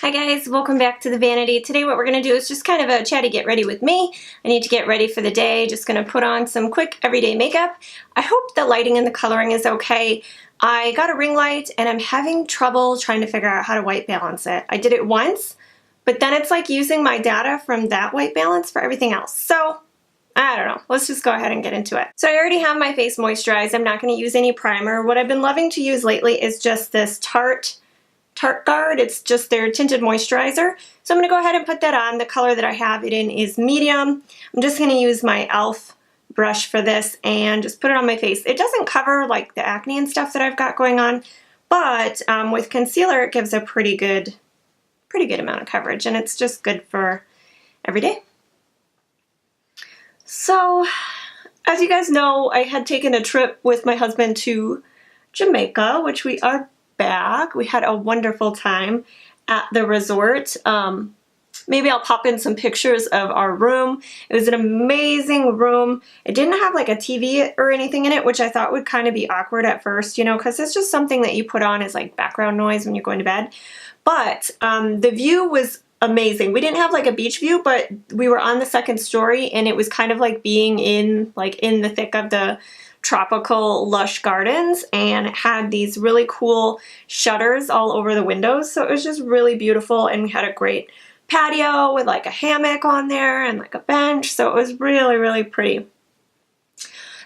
Hi guys, welcome back to the Vanity. Today what we're going to do is just kind of a chatty get ready with me. I need to get ready for the day. Just going to put on some quick everyday makeup. I hope the lighting and the coloring is okay. I got a ring light and I'm having trouble trying to figure out how to white balance it. I did it once, but then it's like using my data from that white balance for everything else. So I don't know. Let's just go ahead and get into it. So I already have my face moisturized. I'm not going to use any primer. What I've been loving to use lately is just this tarteguard. It's just their tinted moisturizer. So I'm going to go ahead and put that on. The color that I have it in is medium. I'm just going to use my E.L.F. brush for this and just put it on my face. It doesn't cover like the acne and stuff that I've got going on, but with concealer it gives a pretty good amount of coverage, and it's just good for every day. So as you guys know, I had taken a trip with my husband to Jamaica, which we are back. We had a wonderful time at the resort. Maybe I'll pop in some pictures of our room. It was an amazing room. It didn't have like a TV or anything in it, which I thought would kind of be awkward at first, you know, because it's just something that you put on as like background noise when you're going to bed. But the view was amazing. We didn't have like a beach view, but we were on the second story and it was kind of like being in the thick of the tropical lush gardens, and it had these really cool shutters all over the windows, so it was just really beautiful. And we had a great patio with like a hammock on there and like a bench, so it was really pretty.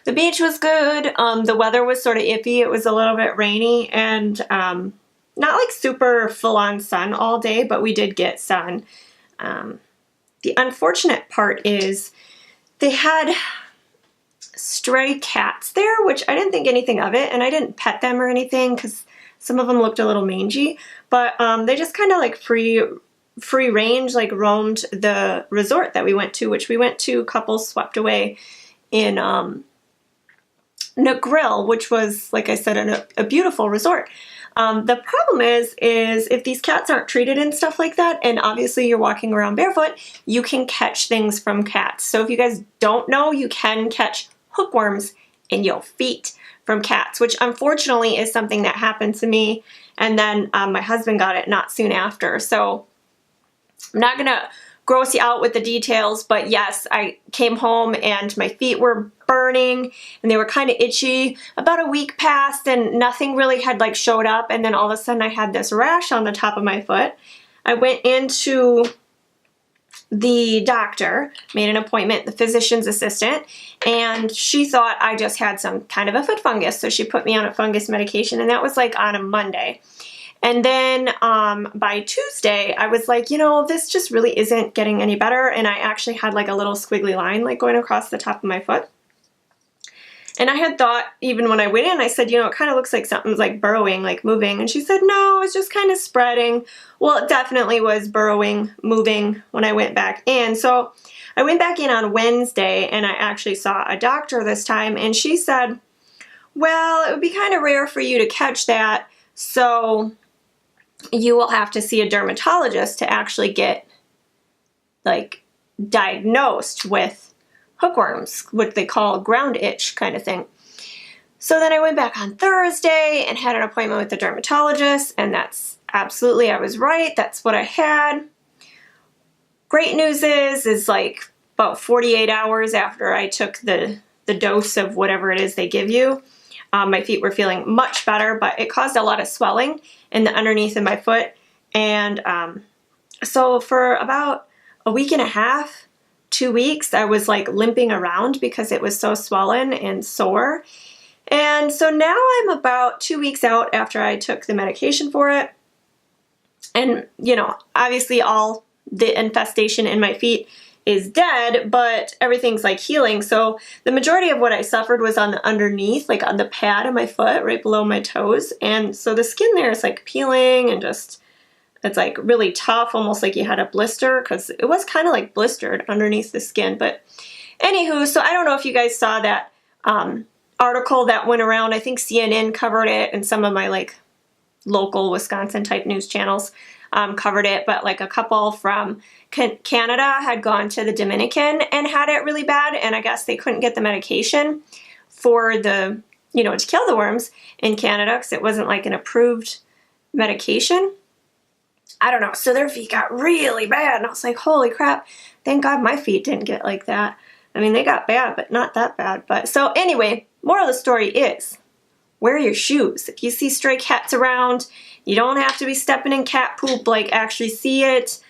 The beach was good. The weather was sort of iffy. It was a little bit rainy and not like super full-on sun all day, but we did get sun. The unfortunate part is they had stray cats there, which I didn't think anything of it, and I didn't pet them or anything because some of them looked a little mangy, but they just kind of like free range, like roamed the resort that we went to, which we went to Couples Swept Away in Negril, which was, like I said, a beautiful resort. The problem is if these cats aren't treated and stuff like that, and obviously you're walking around barefoot, you can catch things from cats. So if you guys don't know, you can catch hookworms in your feet from cats, which unfortunately is something that happened to me, and then my husband got it not soon after. So I'm not gonna gross you out with the details, but yes, I came home and my feet were burning and they were kind of itchy. About a week passed and nothing really had like showed up, and then all of a sudden I had this rash on the top of my foot. I went into the doctor, made an appointment, the physician's assistant, and she thought I just had some kind of a foot fungus, so she put me on a fungus medication, and that was like on a Monday. And then by Tuesday, I was like, you know, this just really isn't getting any better, and I actually had like a little squiggly line like going across the top of my foot. And I had thought, even when I went in, I said, you know, it kind of looks like something's like burrowing, like moving. And she said, no, it's just kind of spreading. Well, it definitely was burrowing, moving when I went back in. So I went back in on Wednesday and I actually saw a doctor this time. And she said, well, it would be kind of rare for you to catch that. So you will have to see a dermatologist to actually get like diagnosed with hookworms, what they call ground itch kind of thing. So then I went back on Thursday and had an appointment with the dermatologist, and that's absolutely, I was right. That's what I had. Great news is like about 48 hours after I took the dose of whatever it is they give you, my feet were feeling much better, but it caused a lot of swelling in the underneath of my foot. And so for about a week and a half, 2 weeks, I was like limping around because it was so swollen and sore. And so now I'm about 2 weeks out after I took the medication for it. And, you know, obviously all the infestation in my feet is dead, but everything's like healing. So the majority of what I suffered was on the underneath, like on the pad of my foot, right below my toes. And so the skin there is like peeling and just, it's like really tough, almost like you had a blister, because it was kind of like blistered underneath the skin. But anywho, so I don't know if you guys saw that article that went around. I think CNN covered it, and some of my like local Wisconsin type news channels covered it. But like a couple from Canada had gone to the Dominican and had it really bad, and I guess they couldn't get the medication for the, you know, to kill the worms in Canada because it wasn't like an approved medication. I don't know. So their feet got really bad. And I was like, holy crap. Thank God my feet didn't get like that. I mean, they got bad, but not that bad. But so anyway, moral of the story is wear your shoes. If you see stray cats around, you don't have to be stepping in cat poop, like actually see it.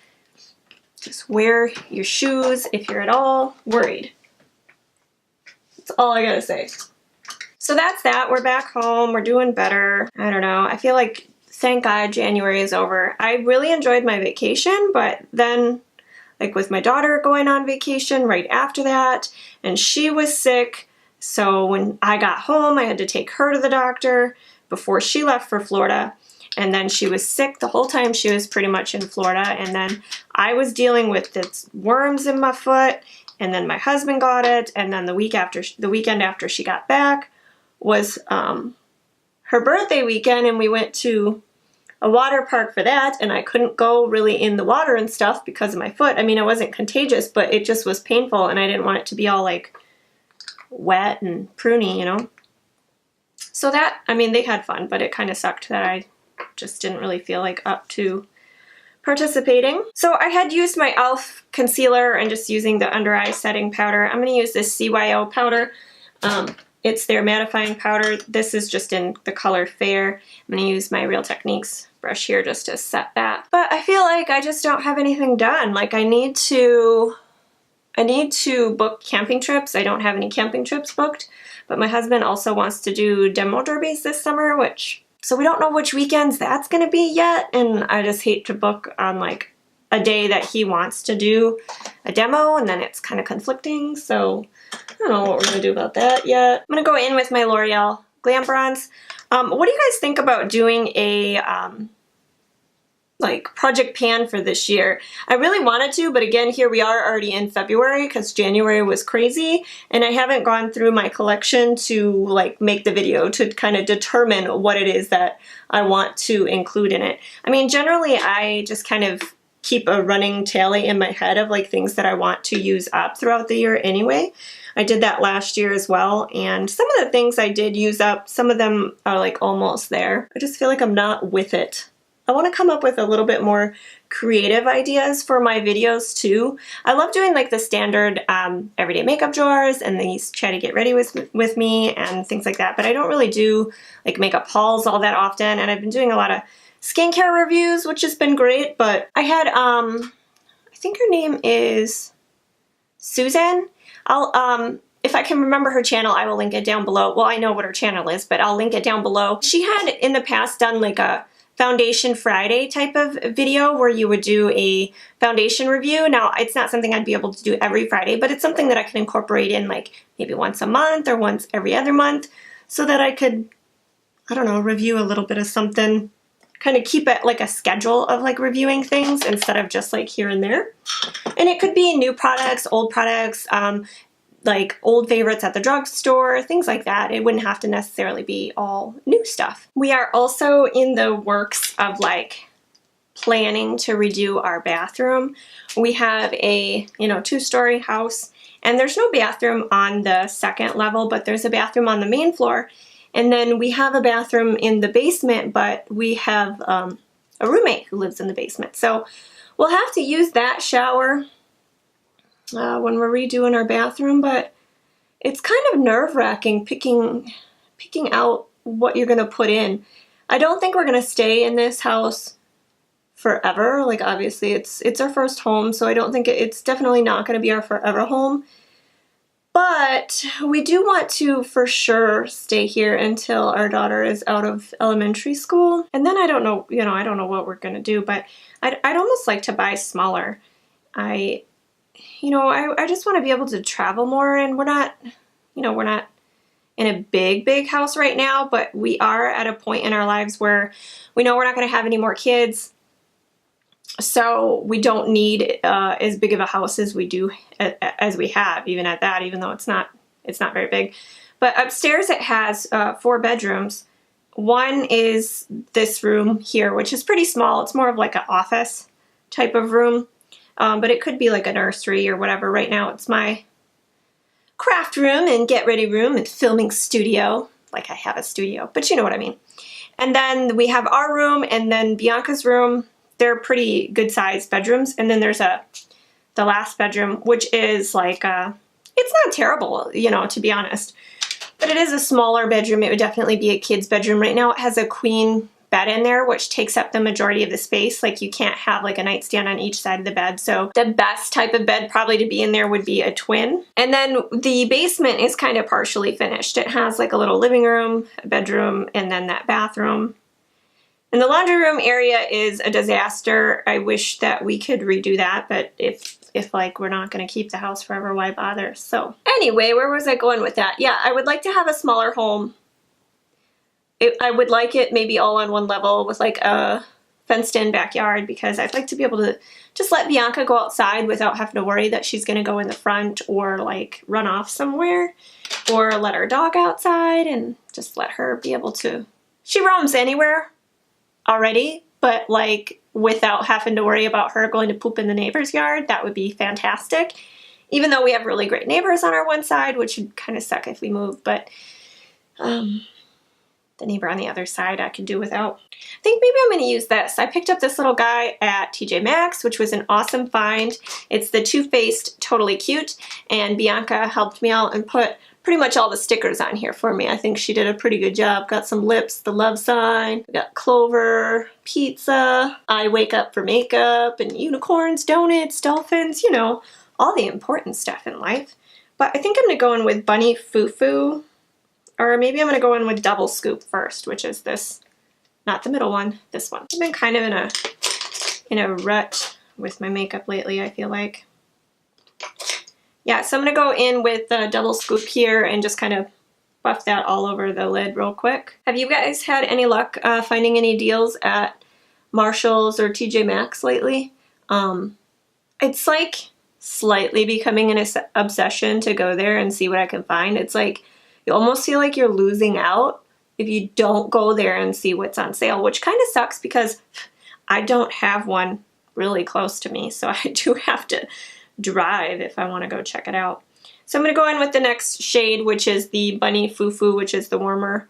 Just wear your shoes if you're at all worried. That's all I gotta say. So that's that. We're back home. We're doing better. I don't know. I feel like, thank God, January is over. I really enjoyed my vacation, but then, like with my daughter going on vacation right after that, and she was sick. So when I got home, I had to take her to the doctor before she left for Florida. And then she was sick the whole time she was pretty much in Florida. And then I was dealing with this worms in my foot. And then my husband got it. And then the weekend after she got back was her birthday weekend. And we went to a water park for that. And I couldn't go really in the water and stuff because of my foot. I mean, it wasn't contagious, but it just was painful. And I didn't want it to be all like wet and pruny, you know. So that, I mean, they had fun, but it kind of sucked that I just didn't really feel like up to participating. So I had used my E.L.F. concealer and just using the under eye setting powder. I'm going to use this CYO powder. It's their mattifying powder. This is just in the color Fair. I'm going to use my Real Techniques brush here just to set that. But I feel like I just don't have anything done. Like I need to book camping trips. I don't have any camping trips booked, but my husband also wants to do demo derbies this summer, so we don't know which weekends that's going to be yet, and I just hate to book on like a day that he wants to do a demo, and then it's kind of conflicting, so I don't know what we're going to do about that yet. I'm going to go in with my Loreal Glam Bronze. What do you guys think about doing a like project pan for this year? I really wanted to, but again, here we are already in February because January was crazy, and I haven't gone through my collection to like make the video to kind of determine what it is that I want to include in it. I mean, generally I just kind of keep a running tally in my head of like things that I want to use up throughout the year anyway. I did that last year as well, and some of the things I did use up, some of them are like almost there. I just feel like I'm not with it. I want to come up with a little bit more creative ideas for my videos too. I love doing like the standard everyday makeup drawers and these chatty get ready with me and things like that, but I don't really do like makeup hauls all that often, and I've been doing a lot of skincare reviews, which has been great. But I had I think her name is Susan. If I can remember her channel, I will link it down below. Well, I know what her channel is, but I'll link it down below. She had in the past done like a Foundation Friday type of video where you would do a foundation review. Now, it's not something I'd be able to do every Friday, but it's something that I can incorporate in like maybe once a month or once every other month so that I could, I don't know, review a little bit of something, kind of keep it like a schedule of like reviewing things instead of just like here and there. And it could be new products, old products, like old favorites at the drugstore, things like that. It wouldn't have to necessarily be all new stuff. We are also in the works of like planning to redo our bathroom. We have a, you know, 2-story house, and there's no bathroom on the second level, but there's a bathroom on the main floor. And then we have a bathroom in the basement, but we have a roommate who lives in the basement. So we'll have to use that shower when we're redoing our bathroom, but it's kind of nerve-wracking picking out what you're going to put in. I don't think we're going to stay in this house forever. Like, obviously it's our first home, so I don't think it's definitely not going to be our forever home. But we do want to for sure stay here until our daughter is out of elementary school. And then I don't know, you know, I don't know what we're going to do, but I'd almost like to buy smaller. You know, I just want to be able to travel more, and we're not, you know, we're not in a big house right now, but we are at a point in our lives where we know we're not going to have any more kids. So we don't need as big of a house as we do, as we have, even at that, even though it's not very big. But upstairs it has 4 bedrooms. One is this room here, which is pretty small. It's more of like an office type of room. But it could be like a nursery or whatever. Right now it's my craft room and get ready room and filming studio. Like I have a studio, but you know what I mean. And then we have our room, and then Bianca's room they're pretty good sized bedrooms. And then there's the last bedroom, which is like, it's not terrible, you know, to be honest, but it is a smaller bedroom. It would definitely be a kid's bedroom. Right now it has a queen bed in there, which takes up the majority of the space. Like you can't have like a nightstand on each side of the bed. So the best type of bed probably to be in there would be a twin. And then the basement is kind of partially finished. It has like a little living room, a bedroom, and then that bathroom. And the laundry room area is a disaster. I wish that we could redo that, but if like we're not going to keep the house forever, why bother? So anyway, where was I going with that? Yeah, I would like to have a smaller home. I would like it maybe all on one level with like a fenced in backyard, because I'd like to be able to just let Bianca go outside without having to worry that she's going to go in the front or like run off somewhere, or let our dog outside and just let her be able to, she roams anywhere already, but like without having to worry about her going to poop in the neighbor's yard. That would be fantastic. Even though we have really great neighbors on our one side, which would kind of suck if we move, but the neighbor on the other side I could do without. I think maybe I'm going to use this. I picked up this little guy at TJ Maxx, which was an awesome find. It's the Too Faced Totally Cute, and Bianca helped me out and put pretty much all the stickers on here for me. I think she did a pretty good job. Got some lips, the love sign, we got Clover, pizza, I wake up for makeup, and unicorns, donuts, dolphins, you know, all the important stuff in life. But I think I'm going to go in with Bunny Foo Foo. Or maybe I'm going to go in with Double Scoop first, which is this, not the middle one, this one. I've been kind of in a rut with my makeup lately, I feel like. Yeah, so I'm going to go in with the Double Scoop here and just kind of buff that all over the lid real quick. Have you guys had any luck finding any deals at Marshall's or TJ Maxx lately? It's like slightly becoming an obsession to go there and see what I can find. It's like, you almost feel like you're losing out if you don't go there and see what's on sale, which kind of sucks because I don't have one really close to me, so I do have to drive if I want to go check it out. So I'm going to go in with the next shade, which is the Bunny Foo Foo, which is the warmer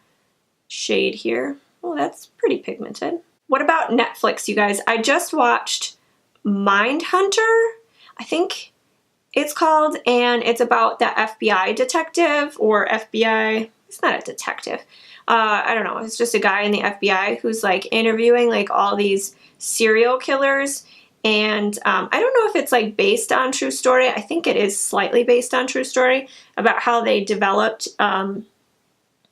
shade here. Oh, that's pretty pigmented. What about Netflix, you guys? I just watched Mindhunter, I think it's called, and it's about the FBI detective, or FBI, it's not a detective, I don't know, it's just a guy in the FBI who's like interviewing like all these serial killers, and I don't know if it's like based on true story. I think it is slightly based on true story, about how they developed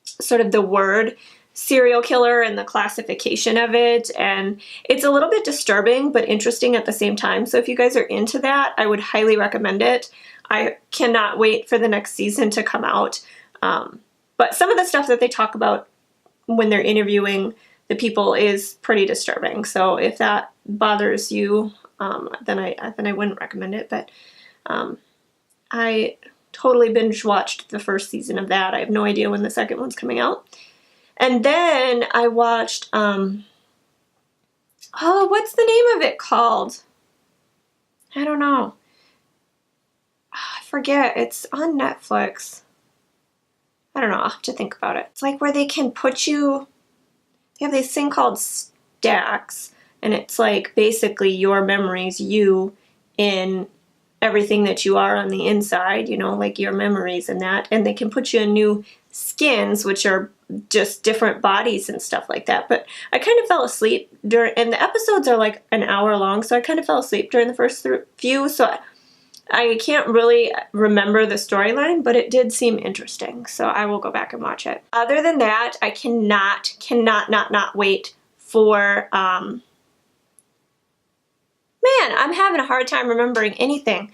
sort of the word serial killer and the classification of it, and it's a little bit disturbing but interesting at the same time. So if you guys are into that, I would highly recommend it. I cannot wait for the next season to come out. But some of the stuff that they talk about when they're interviewing the people is pretty disturbing. So if that bothers you, then I wouldn't recommend it. But I totally binge watched the first season of that. I have no idea when the second one's coming out. And then I watched, oh, what's the name of it called? I don't know. I forget. It's on Netflix. I don't know. I'll have to think about it. It's like where they can put you, they have this thing called stacks, and it's like basically your memories, you in everything that you are on the inside, you know, like your memories and that, and they can put you in new skins, which are just different bodies and stuff like that. But I kind of fell asleep during, and the episodes are like an hour long, so I kind of fell asleep during the first few, so I can't really remember the storyline, but it did seem interesting, so I will go back and watch it. Other than that, I cannot not wait for, man, I'm having a hard time remembering anything.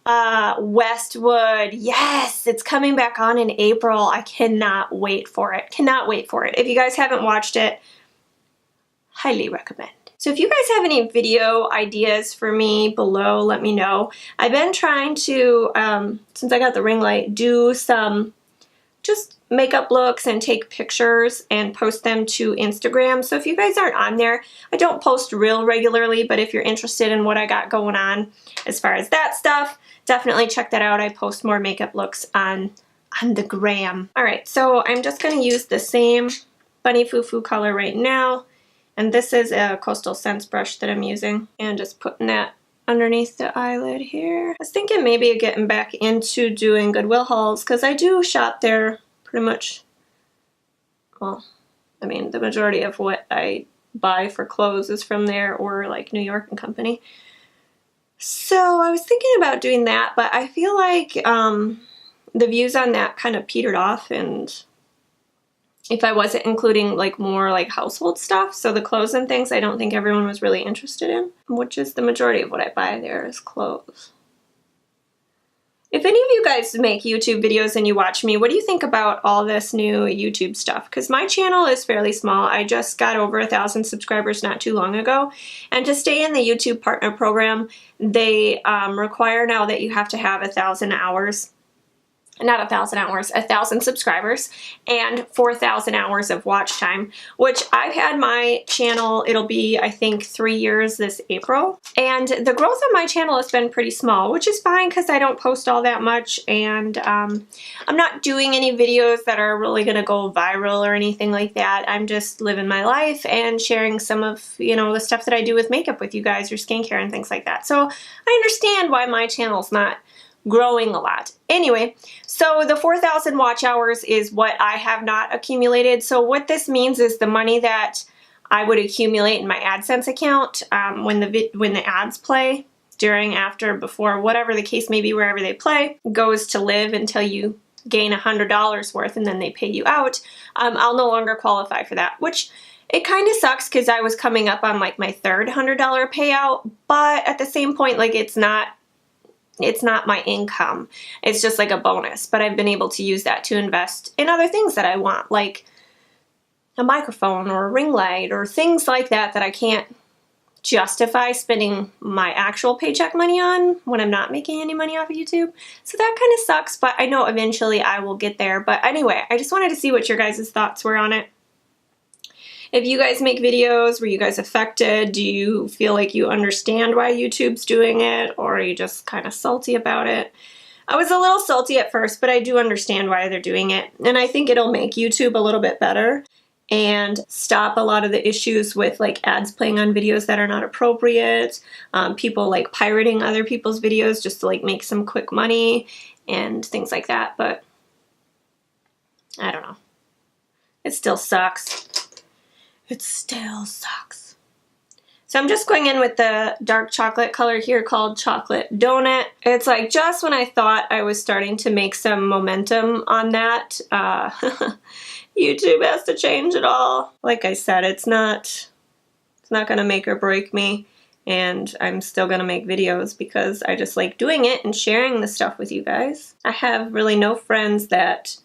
Westwood, yes, it's coming back on in April. I cannot wait for it. Cannot wait for it. If you guys haven't watched it, highly recommend. So if you guys have any video ideas for me below, let me know. I've been trying to, since I got the ring light, do some just makeup looks and take pictures and post them to Instagram. So if you guys aren't on there, I don't post real regularly, but if you're interested in what I got going on as far as that stuff, definitely check that out. I post more makeup looks on the gram. All right, so I'm just gonna use the same Bunny Foo Foo color right now, And this is a Coastal Scents brush that I'm using. And just putting that underneath the eyelid here. I was thinking maybe of getting back into doing Goodwill hauls because I do shop there pretty much. Well, I mean, the majority of what I buy for clothes is from there or like New York and Company. So I was thinking about doing that, but I feel like the views on that kind of petered off, and if I wasn't including like more like household stuff, so the clothes and things, I don't think everyone was really interested in, which is the majority of what I buy there is clothes. If any of you guys make YouTube videos and you watch me, what do you think about all this new YouTube stuff? Because my channel is fairly small. I just got over 1,000 subscribers not too long ago. And to stay in the YouTube Partner Program, they require now that you have to have 1,000 hours. Not 1,000 hours, 1,000 subscribers and 4,000 hours of watch time, which I've had my channel, it'll be, I think, 3 years this April. And the growth of my channel has been pretty small, which is fine because I don't post all that much, and I'm not doing any videos that are really going to go viral or anything like that. I'm just living my life and sharing some of, you know, the stuff that I do with makeup with you guys or skincare and things like that. So I understand why my channel's not growing a lot. Anyway, so the 4,000 watch hours is what I have not accumulated. So what this means is the money that I would accumulate in my AdSense account when the ads play, during, after, before, whatever the case may be, wherever they play, goes to live until you gain $100 worth and then they pay you out. I'll no longer qualify for that, which it kind of sucks because I was coming up on like my third $100 payout, but at the same point, like it's not my income. It's just like a bonus, but I've been able to use that to invest in other things that I want, like a microphone or a ring light or things like that that I can't justify spending my actual paycheck money on when I'm not making any money off of YouTube. So that kind of sucks, but I know eventually I will get there. But anyway, I just wanted to see what your guys' thoughts were on it. If you guys make videos, were you guys affected? Do you feel like you understand why YouTube's doing it, or are you just kind of salty about it? I was a little salty at first, but I do understand why they're doing it. And I think it'll make YouTube a little bit better and stop a lot of the issues with like ads playing on videos that are not appropriate, people like pirating other people's videos just to like make some quick money and things like that. But I don't know. It still sucks. It still sucks. So I'm just going in with the dark chocolate color here called Chocolate Donut. It's like just when I thought I was starting to make some momentum on that, YouTube has to change it all. Like I said, it's not gonna make or break me, and I'm still gonna make videos because I just like doing it and sharing the stuff with you guys. I have really no friends that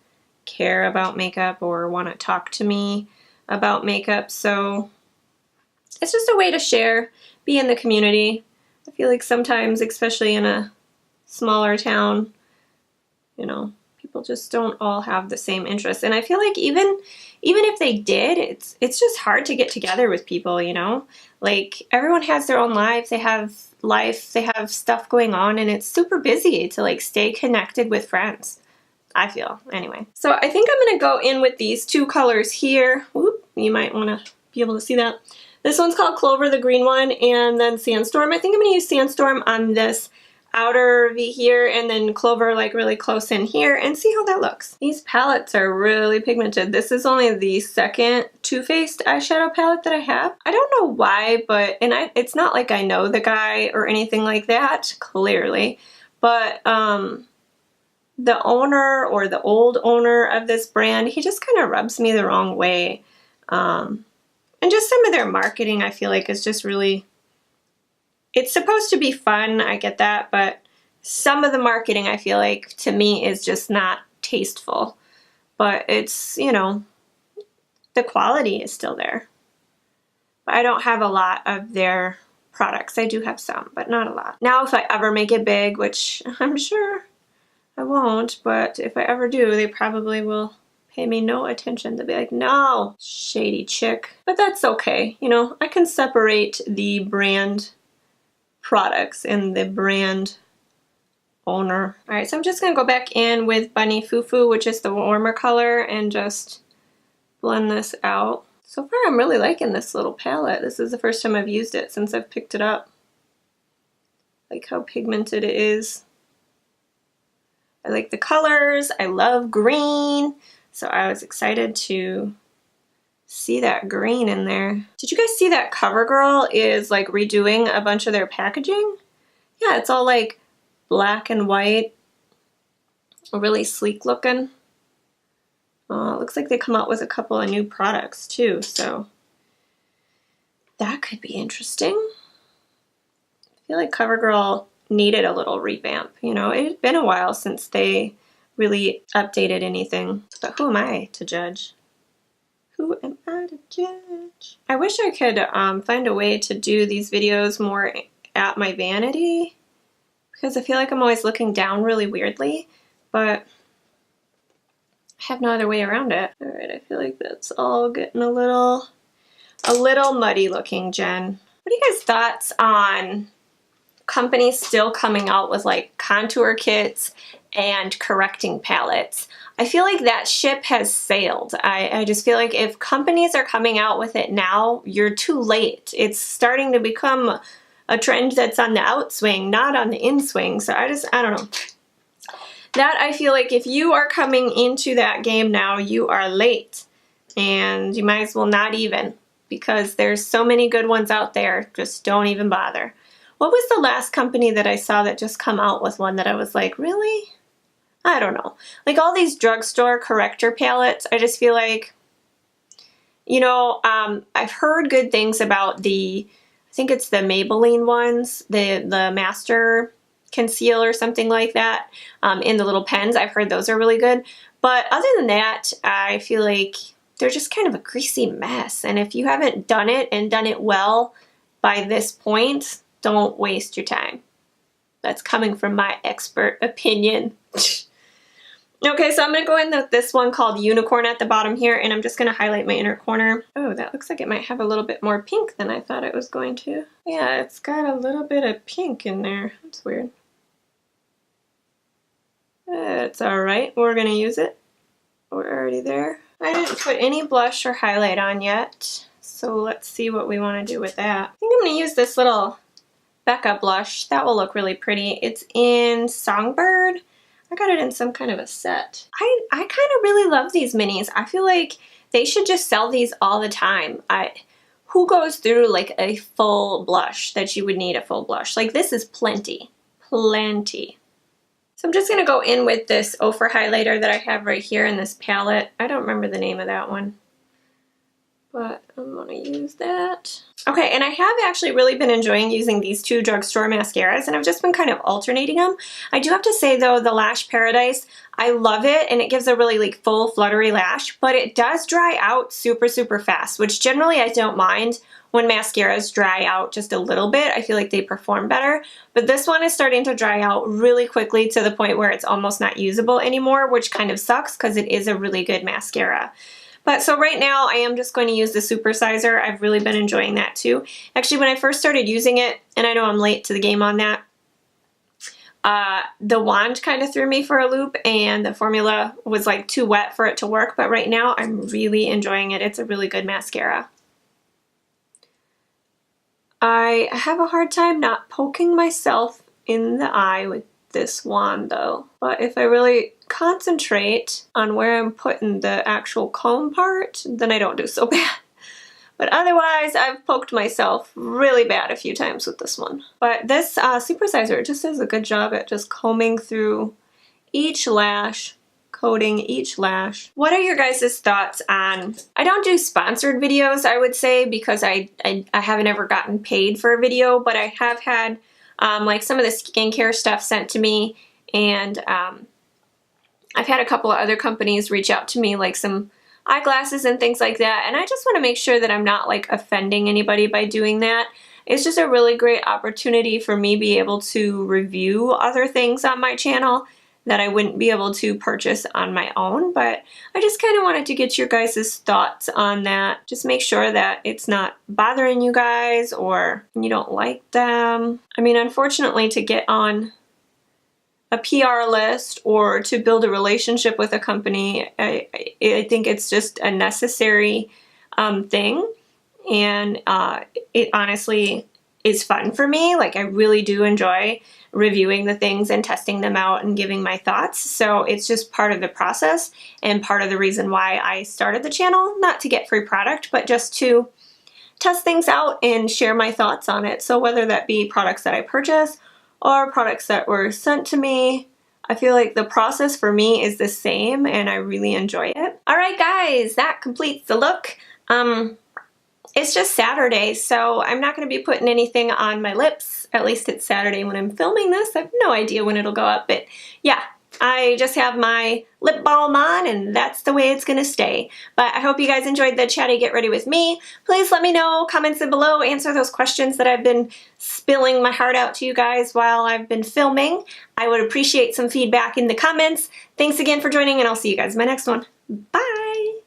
care about makeup or want to talk to me about makeup, so it's just a way to share, be in the community. I feel like sometimes, especially in a smaller town, you know, people just don't all have the same interests. And I feel like even if they did, it's just hard to get together with people, you know? Like everyone has their own lives, they have life, they have stuff going on, and it's super busy to like stay connected with friends, I feel, anyway. So I think I'm gonna go in with these two colors here. Whoop, you might wanna be able to see that. This one's called Clover, the green one, and then Sandstorm. I think I'm gonna use Sandstorm on this outer V here, and then Clover like really close in here, and see how that looks. These palettes are really pigmented. This is only the second Too Faced eyeshadow palette that I have. I don't know why, but, it's not like I know the guy or anything like that, clearly, but the owner or the old owner of this brand, he just kind of rubs me the wrong way. And just some of their marketing, I feel like, is just really, it's supposed to be fun, I get that, but some of the marketing, I feel like, to me, is just not tasteful. But it's, you know, the quality is still there. But I don't have a lot of their products. I do have some, but not a lot. Now, if I ever make it big, which I'm sure I won't, but if I ever do, they probably will pay me no attention. They'll be like, no, shady chick. But that's okay. You know, I can separate the brand products and the brand owner. All right, so I'm just gonna go back in with Bunny Fufu, which is the warmer color, and just blend this out. So far I'm really liking this little palette. This is the first time I've used it since I've picked it up. Like how pigmented it is. I like the colors. I love green. So I was excited to see that green in there. Did you guys see that CoverGirl is like redoing a bunch of their packaging? Yeah, it's all like black and white. Really sleek looking. It looks like they come out with a couple of new products too, so that could be interesting. I feel like CoverGirl needed a little revamp. You know, it had been a while since they really updated anything. But who am I to judge? Who am I to judge? I wish I could find a way to do these videos more at my vanity, because I feel like I'm always looking down really weirdly, but I have no other way around it. All right, I feel like that's all getting a little muddy looking, Jen. What are you guys' thoughts on companies still coming out with like contour kits and correcting palettes? I feel like that ship has sailed. I just feel like if companies are coming out with it now, you're too late. It's starting to become a trend that's on the outswing, not on the inswing. So I don't know. That I feel like if you are coming into that game now, you are late. And you might as well not even, because there's so many good ones out there. Just don't even bother. What was the last company that I saw that just come out with one that I was like, really? I don't know. Like all these drugstore corrector palettes, I just feel like, you know, I've heard good things about I think it's the Maybelline ones, the Master Conceal or something like that, in the little pens. I've heard those are really good. But other than that, I feel like they're just kind of a greasy mess. And if you haven't done it and done it well by this point, don't waste your time. That's coming from my expert opinion. Okay, so I'm going to go in with this one called Unicorn at the bottom here, and I'm just going to highlight my inner corner. Oh, that looks like it might have a little bit more pink than I thought it was going to. Yeah, it's got a little bit of pink in there. That's weird. It's alright. We're going to use it. We're already there. I didn't put any blush or highlight on yet, so let's see what we want to do with that. I think I'm going to use this little Becca blush. That will look really pretty. It's in Songbird. I got it in some kind of a set. I kind of really love these minis. I feel like they should just sell these all the time. Who goes through like a full blush that you would need a full blush? Like this is plenty. Plenty. So I'm just going to go in with this Ophir highlighter that I have right here in this palette. I don't remember the name of that one, but I'm going to use that. Okay, and I have actually really been enjoying using these two drugstore mascaras, and I've just been kind of alternating them. I do have to say though, the Lash Paradise, I love it, and it gives a really like full fluttery lash, but it does dry out super, super fast, which generally I don't mind. When mascaras dry out just a little bit, I feel like they perform better. But this one is starting to dry out really quickly to the point where it's almost not usable anymore, which kind of sucks because it is a really good mascara. But so right now I am just going to use the Supersizer. I've really been enjoying that too. Actually, when I first started using it, and I know I'm late to the game on that, the wand kind of threw me for a loop and the formula was like too wet for it to work. But right now I'm really enjoying it. It's a really good mascara. I have a hard time not poking myself in the eye with this wand though. But if I really concentrate on where I'm putting the actual comb part, then I don't do so bad. But otherwise, I've poked myself really bad a few times with this one. But this Supersizer just does a good job at just combing through each lash, coating each lash. What are your guys' thoughts on, I don't do sponsored videos, I would say, because I haven't ever gotten paid for a video, but I have had like some of the skincare stuff sent to me, and I've had a couple of other companies reach out to me, like some eyeglasses and things like that, and I just want to make sure that I'm not like offending anybody by doing that. It's just a really great opportunity for me to be able to review other things on my channel that I wouldn't be able to purchase on my own, but I just kind of wanted to get your guys' thoughts on that. Just make sure that it's not bothering you guys or you don't like them. I mean, unfortunately, to get on a PR list or to build a relationship with a company, I think it's just a necessary thing, and it honestly is fun for me. Like, I really do enjoy reviewing the things and testing them out and giving my thoughts. So it's just part of the process and part of the reason why I started the channel, not to get free product, but just to test things out and share my thoughts on it. So whether that be products that I purchase or products that were sent to me, I feel like the process for me is the same and I really enjoy it. All right, guys, that completes the look. It's just Saturday, so I'm not going to be putting anything on my lips. At least it's Saturday when I'm filming this. I have no idea when it'll go up, but yeah, I just have my lip balm on and that's the way it's going to stay. But I hope you guys enjoyed the chatty get ready with me. Please let me know, comments down below, answer those questions that I've been spilling my heart out to you guys while I've been filming. I would appreciate some feedback in the comments. Thanks again for joining, and I'll see you guys in my next one. Bye!